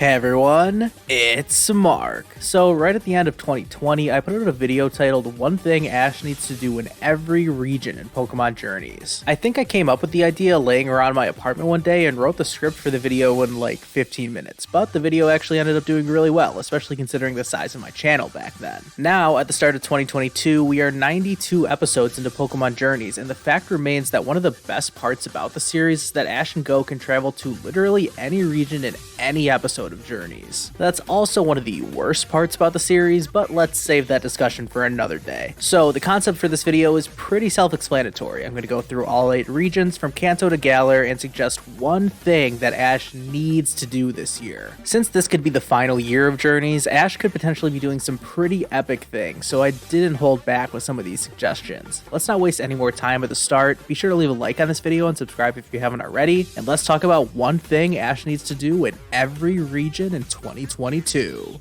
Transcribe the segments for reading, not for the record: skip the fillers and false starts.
Hey everyone, it's Mark. So right at the end of 2020, I put out a video titled One Thing Ash Needs to Do in Every Region in Pokémon Journeys. I think I came up with the idea laying around my apartment one day and wrote the script for the video in like 15 minutes, but the video actually ended up doing really well, especially considering the size of my channel back then. Now, at the start of 2022, we are 92 episodes into Pokémon Journeys, and the fact remains that one of the best parts about the series is that Ash and Go can travel to literally any region in any episode of Journeys. That's also one of the worst parts about the series, but let's save that discussion for another day. So the concept for this video is pretty self-explanatory. I'm going to go through all 8 regions from Kanto to Galar and suggest one thing that Ash needs to do this year. Since this could be the final year of Journeys, Ash could potentially be doing some pretty epic things, so I didn't hold back with some of these suggestions. Let's not waste any more time at the start. Be sure to leave a like on this video and subscribe if you haven't already, and let's talk about one thing Ash needs to do in every region in 2022.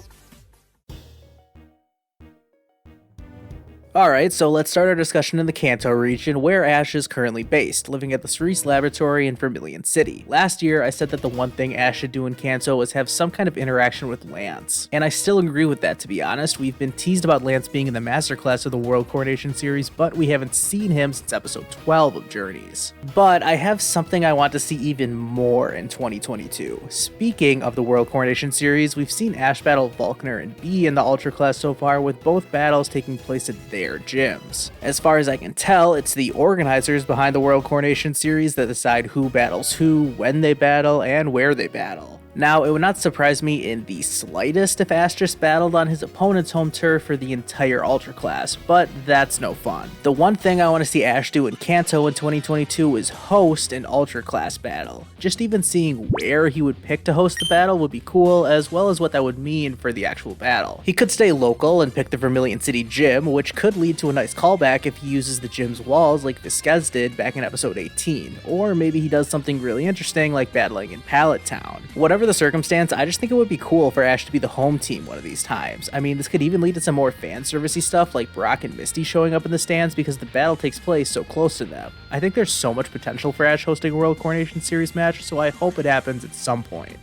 Alright, so let's start our discussion in the Kanto region, where Ash is currently based, living at the Cerise Laboratory in Vermilion City. Last year, I said that the one thing Ash should do in Kanto was have some kind of interaction with Lance, and I still agree with that, to be honest. We've been teased about Lance being in the masterclass of the World Coronation series, but we haven't seen him since episode 12 of Journeys. But I have something I want to see even more in 2022. Speaking of the World Coronation series, we've seen Ash battle Volkner and Bee in the Ultra class so far, with both battles taking place at their gyms. As far as I can tell, it's the organizers behind the World Coronation series that decide who battles who, when they battle, and where they battle. Now, it would not surprise me in the slightest if Ash just battled on his opponent's home turf for the entire Ultra class, but that's no fun. The one thing I want to see Ash do in Kanto in 2022 is host an Ultra class battle. Just even seeing where he would pick to host the battle would be cool, as well as what that would mean for the actual battle. He could stay local and pick the Vermilion City gym, which could lead to a nice callback if he uses the gym's walls like Visquez did back in episode 18, or maybe he does something really interesting like battling in Pallet Town. Whatever the circumstance, I just think it would be cool for Ash to be the home team one of these times. I mean, this could even lead to some more fan servicey stuff like Brock and Misty showing up in the stands because the battle takes place so close to them. I think there's so much potential for Ash hosting a World Coronation Series match, so I hope it happens at some point.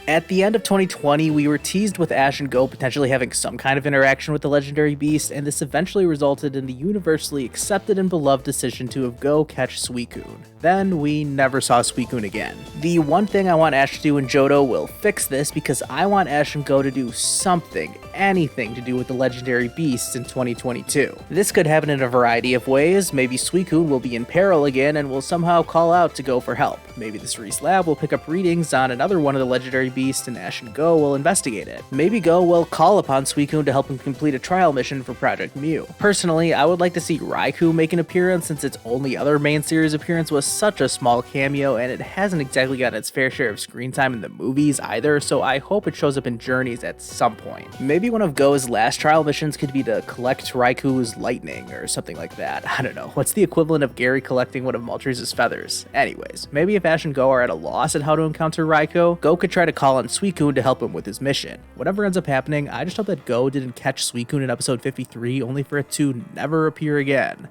At the end of 2020, we were teased with Ash and Go potentially having some kind of interaction with the legendary beast, and this eventually resulted in the universally accepted and beloved decision to have Go catch Suicune. Then we never saw Suicune again. The one thing I want Ash to do in Johto will fix this, because I want Ash and Go to do something, anything to do with the legendary beasts in 2022. This could happen in a variety of ways. Maybe Suicune will be in peril again and will somehow call out to Go for help. Maybe the Cerise Lab will pick up readings on another one of the legendary beasts and Ash and Go will investigate it. Maybe Go will call upon Suicune to help him complete a trial mission for Project Mew. Personally, I would like to see Raikou make an appearance, since its only other main series appearance was such a small cameo and it hasn't exactly got its fair share of screen time in the movies either, so I hope it shows up in Journeys at some point. Maybe one of Go's last trial missions could be to collect Raikou's lightning or something like that. I don't know. What's the equivalent of Gary collecting one of Moltres' feathers? Anyways, maybe if Ash and Go are at a loss at how to encounter Raikou, Go could try to call on Suicune to help him with his mission. Whatever ends up happening, I just hope that Go didn't catch Suicune in episode 53 only for it to never appear again.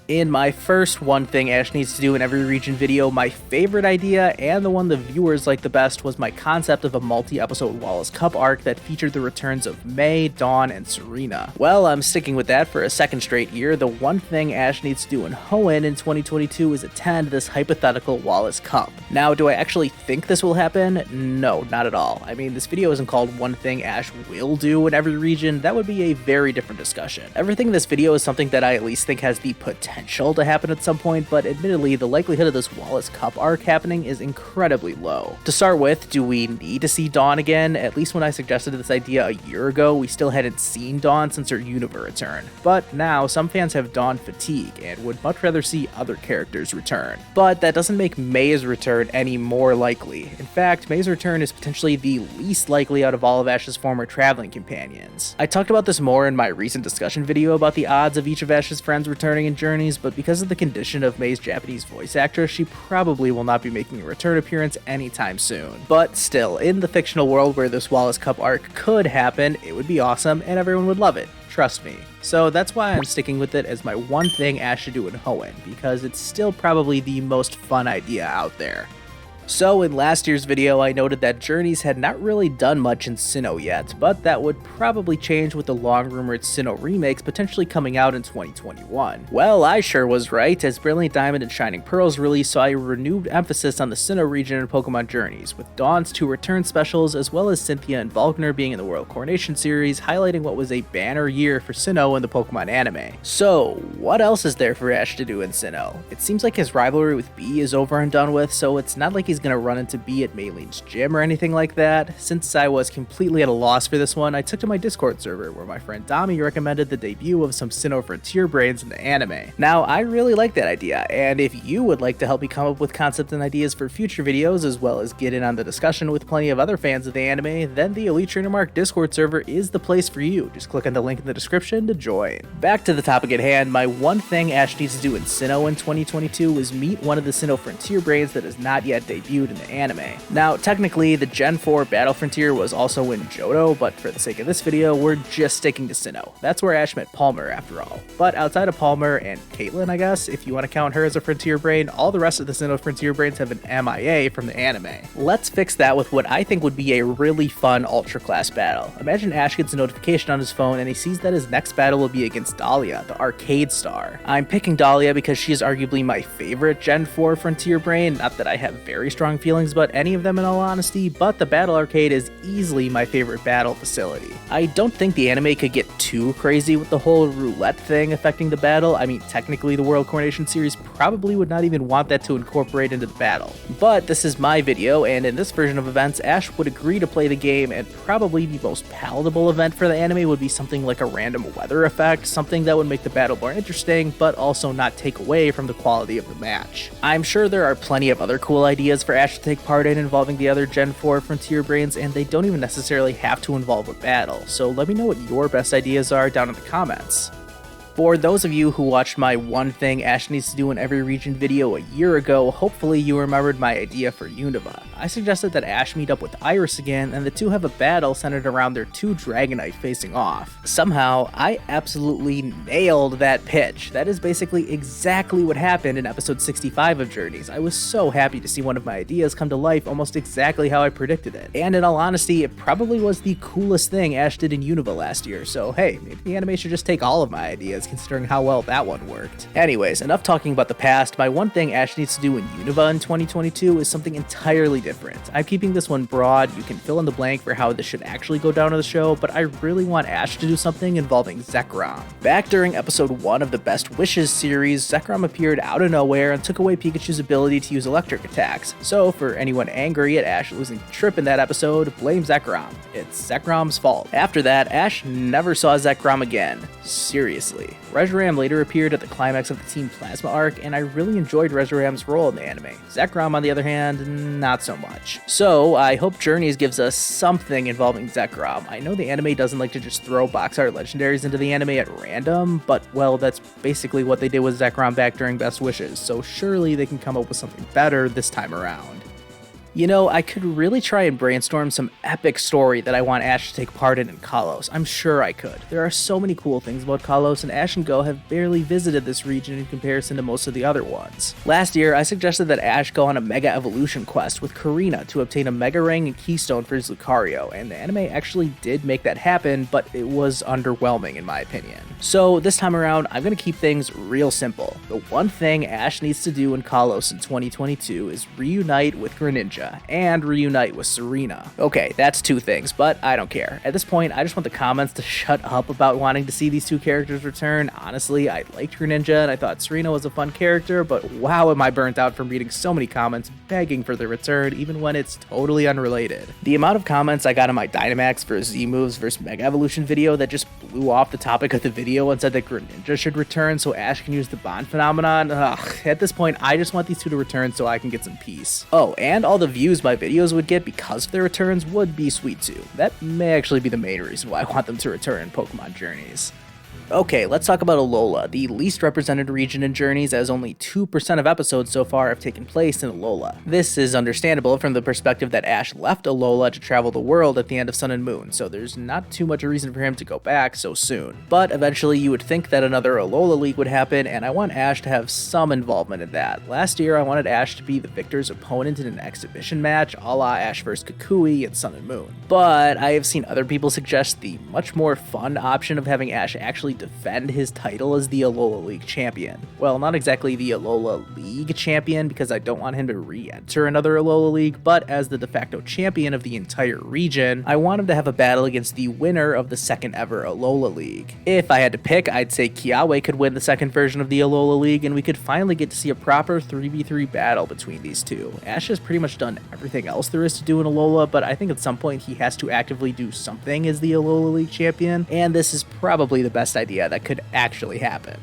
In my first one thing Ash needs to do in every region video, my favorite idea, and the one the viewers liked the best, was my concept of a multi-episode Wallace Cup arc that featured the returns of May, Dawn, and Serena. Well, I'm sticking with that for a second straight year. The one thing Ash needs to do in Hoenn in 2022 is attend this hypothetical Wallace Cup. Now, do I actually think this will happen? No, not at all. I mean, this video isn't called One Thing Ash Will Do in Every Region. That would be a very different discussion. Everything in this video is something that I at least think has the potential to happen at some point, but admittedly, the likelihood of this Wallace Cup arc happening is incredibly low. To start with, do we need to see Dawn again? At least when I suggested this idea a year ago, we still hadn't seen Dawn since her Unova return. But now, some fans have Dawn fatigue and would much rather see other characters return. But that doesn't make May's return any more likely. In fact, May's return is potentially the least likely out of all of Ash's former traveling companions. I talked about this more in my recent discussion video about the odds of each of Ash's friends returning in Journeys, but because of the condition of May's Japanese voice actress, she probably will not be making a return appearance anytime soon. But still, in the fictional world where this Wallace Cup arc could happen, it would be awesome and everyone would love it. Trust me. So that's why I'm sticking with it as my one thing Ash should do in Hoenn, because it's still probably the most fun idea out there. So in last year's video, I noted that Journeys had not really done much in Sinnoh yet, but that would probably change with the long-rumored Sinnoh remakes potentially coming out in 2021. Well, I sure was right, as Brilliant Diamond and Shining Pearls release saw a renewed emphasis on the Sinnoh region in Pokemon Journeys, with Dawn's 2 return specials as well as Cynthia and Vulgnar being in the World Coronation series, highlighting what was a banner year for Sinnoh in the Pokemon anime. So, what else is there for Ash to do in Sinnoh? It seems like his rivalry with Bee is over and done with, so it's not like he's gonna run into Bee at Maylene's gym or anything like that. Since I was completely at a loss for this one, I took to my Discord server, where my friend Dami recommended the debut of some Sinnoh Frontier brains in the anime. Now, I really like that idea, and if you would like to help me come up with concepts and ideas for future videos, as well as get in on the discussion with plenty of other fans of the anime, then the Elite Trainer Mark Discord server is the place for you. Just click on the link in the description to join. Back to the topic at hand, my one thing Ash needs to do in Sinnoh in 2022 is meet one of the Sinnoh Frontier brains that has not yet debuted in the anime. Now, technically, the Gen 4 Battle Frontier was also in Johto, but for the sake of this video, we're just sticking to Sinnoh. That's where Ash met Palmer, after all. But outside of Palmer and Caitlyn, I guess, if you want to count her as a Frontier brain, all the rest of the Sinnoh Frontier brains have an MIA from the anime. Let's fix that with what I think would be a really fun Ultra Class battle. Imagine Ash gets a notification on his phone and he sees that his next battle will be against Dahlia, the arcade star. I'm picking Dahlia because she is arguably my favorite Gen 4 Frontier brain, not that I have very strong feelings about any of them in all honesty, but the Battle Arcade is easily my favorite battle facility. I don't think the anime could get too crazy with the whole roulette thing affecting the battle. I mean, technically the World Coronation series probably would not even want that to incorporate into the battle. But this is my video, and in this version of events, Ash would agree to play the game, and probably the most palatable event for the anime would be something like a random weather effect, something that would make the battle more interesting, but also not take away from the quality of the match. I'm sure there are plenty of other cool ideas for Ash to take part in involving the other Gen 4 Frontier brains, and they don't even necessarily have to involve a battle, so let me know what your best ideas are down in the comments. For those of you who watched my one thing Ash needs to do in every region video a year ago, hopefully you remembered my idea for Unova. I suggested that Ash meet up with Iris again, and the two have a battle centered around their two Dragonite facing off. Somehow, I absolutely nailed that pitch. That is basically exactly what happened in episode 65 of Journeys. I was so happy to see one of my ideas come to life almost exactly how I predicted it. And in all honesty, it probably was the coolest thing Ash did in Unova last year, so hey, maybe the anime should just take all of my ideas, considering how well that one worked. Anyways, enough talking about the past. My one thing Ash needs to do in Unova in 2022 is something entirely different. I'm keeping this one broad. You can fill in the blank for how this should actually go down in the show, but I really want Ash to do something involving Zekrom. Back during episode 1 of the Best Wishes series, Zekrom appeared out of nowhere and took away Pikachu's ability to use electric attacks. So for anyone angry at Ash losing the trip in that episode, blame Zekrom. It's Zekrom's fault. After that, Ash never saw Zekrom again. Seriously. Reshiram later appeared at the climax of the Team Plasma arc, and I really enjoyed Reshiram's role in the anime. Zekrom, on the other hand, not so much. So, I hope Journeys gives us something involving Zekrom. I know the anime doesn't like to just throw box art legendaries into the anime at random, but well, that's basically what they did with Zekrom back during Best Wishes, so surely they can come up with something better this time around. You know, I could really try and brainstorm some epic story that I want Ash to take part in Kalos. I'm sure I could. There are so many cool things about Kalos, and Ash and Go have barely visited this region in comparison to most of the other ones. Last year, I suggested that Ash go on a Mega Evolution quest with Karina to obtain a Mega Ring and Keystone for his Lucario, and the anime actually did make that happen, but it was underwhelming in my opinion. So this time around, I'm going to keep things real simple. The one thing Ash needs to do in Kalos in 2022 is reunite with Greninja and reunite with Serena. Okay, that's two things, but I don't care. At this point, I just want the comments to shut up about wanting to see these two characters return. Honestly, I liked Greninja and I thought Serena was a fun character, but wow, am I burnt out from reading so many comments begging for their return, even when it's totally unrelated. The amount of comments I got on my Dynamax vs Z moves vs Mega Evolution video that just blew off the topic of the video and said that Greninja should return so Ash can use the bond phenomenon. Ugh, at this point, I just want these two to return so I can get some peace. Oh, and all the views my videos would get because of their returns would be sweet too. That may actually be the main reason why I want them to return in Pokemon Journeys. Okay, let's talk about Alola, the least represented region in Journeys, as only 2% of episodes so far have taken place in Alola. This is understandable from the perspective that Ash left Alola to travel the world at the end of Sun and Moon, so there's not too much reason for him to go back so soon. But eventually you would think that another Alola League would happen, and I want Ash to have some involvement in that. Last year I wanted Ash to be the victor's opponent in an exhibition match, a la Ash vs Kukui in Sun and Moon. But I have seen other people suggest the much more fun option of having Ash actually defend his title as the Alola League champion. Well, not exactly the Alola League champion, because I don't want him to re-enter another Alola League, but as the de facto champion of the entire region, I want him to have a battle against the winner of the second ever Alola League. If I had to pick, I'd say Kiawe could win the second version of the Alola League, and we could finally get to see a proper 3v3 battle between these two. Ash has pretty much done everything else there is to do in Alola, but I think at some point he has to actively do something as the Alola League champion, and this is probably the best idea that could actually happen.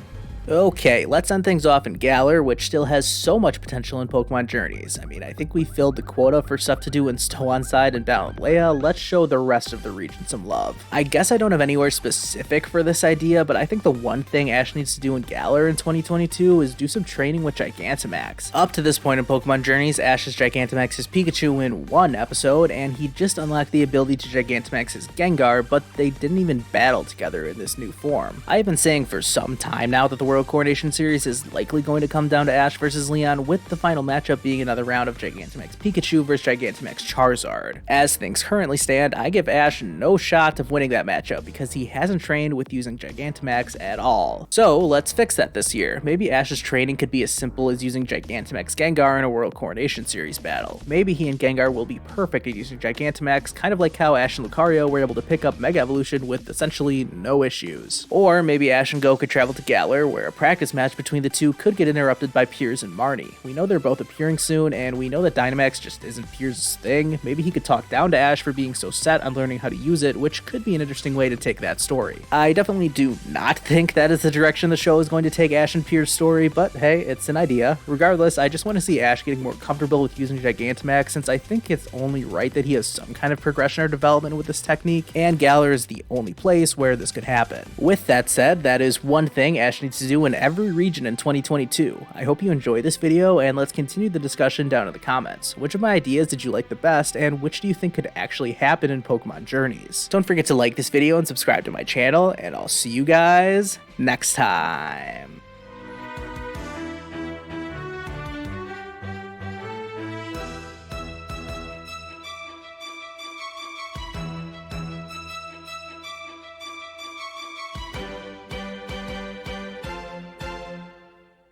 Okay, let's end things off in Galar, which still has so much potential in Pokemon Journeys. I mean, I think we filled the quota for stuff to do in Stow-on-Side and Balonlea. Let's show the rest of the region some love. I guess I don't have anywhere specific for this idea, but I think the one thing Ash needs to do in Galar in 2022 is do some training with Gigantamax. Up to this point in Pokemon Journeys, Ash has Gigantamax his Pikachu in one episode, and he just unlocked the ability to Gigantamax his Gengar, but they didn't even battle together in this new form. I've been saying for some time now that the World Coronation Series is likely going to come down to Ash versus Leon, with the final matchup being another round of Gigantamax Pikachu versus Gigantamax Charizard. As things currently stand, I give Ash no shot of winning that matchup because he hasn't trained with using Gigantamax at all. So let's fix that this year. Maybe Ash's training could be as simple as using Gigantamax Gengar in a World Coronation Series battle. Maybe he and Gengar will be perfect at using Gigantamax, kind of like how Ash and Lucario were able to pick up Mega Evolution with essentially no issues. Or maybe Ash and Go could travel to Galar, where a practice match between the two could get interrupted by Piers and Marnie. We know they're both appearing soon, and we know that Dynamax just isn't Piers' thing. Maybe he could talk down to Ash for being so set on learning how to use it, which could be an interesting way to take that story. I definitely do not think that is the direction the show is going to take Ash and Piers' story, but hey, it's an idea. Regardless, I just want to see Ash getting more comfortable with using Gigantamax, since I think it's only right that he has some kind of progression or development with this technique, and Galar is the only place where this could happen. With that said, that is one thing Ash needs to do in every region in 2022. I hope you enjoyed this video, and let's continue the discussion down in the comments. Which of my ideas did you like the best, and which do you think could actually happen in Pokemon Journeys? Don't forget to like this video and subscribe to my channel, and I'll see you guys next time.